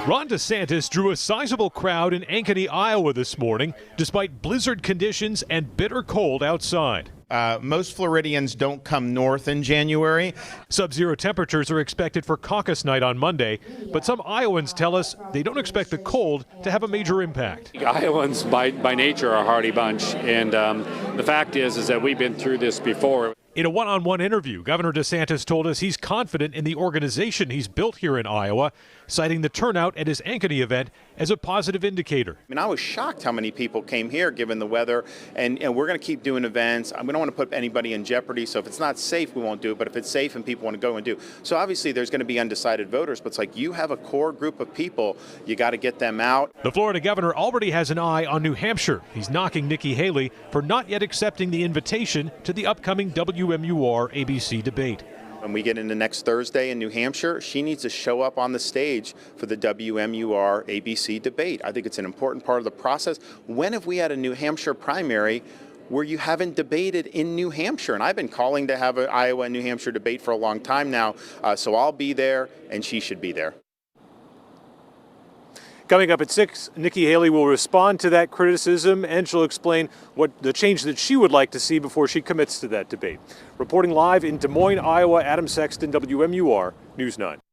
Ron DeSantis drew a sizable crowd in Ankeny, Iowa this morning, despite blizzard conditions and bitter cold outside. Most Floridians don't come north in January. Sub-zero temperatures are expected for caucus night on Monday, but some Iowans tell us they don't expect the cold to have a major impact. Iowans by nature are a hardy bunch, and the fact is that we've been through this before. In a one-on-one interview, Governor DeSantis told us he's confident in the organization he's built here in Iowa, citing the turnout at his Ankeny event as a positive indicator. I mean, I was shocked how many people came here given the weather, and we're going to keep doing events. We don't want to put anybody in jeopardy, so if it's not safe, we won't do it, but if it's safe and people want to go and do. So obviously there's going to be undecided voters, but it's like you have a core group of people, you got to get them out. The Florida governor already has an eye on New Hampshire. He's knocking Nikki Haley for not yet accepting the invitation to the upcoming WMUR ABC debate. When we get into next Thursday in New Hampshire, she needs to show up on the stage for the WMUR ABC debate. I think it's an important part of the process. When have we had a New Hampshire primary where you haven't debated in New Hampshire? And I've been calling to have an Iowa and New Hampshire debate for a long time now, so I'll be there and she should be there. Coming up at 6, Nikki Haley will respond to that criticism, and she'll explain what the change that she would like to see before she commits to that debate. Reporting live in Des Moines, Iowa, Adam Sexton, WMUR News 9.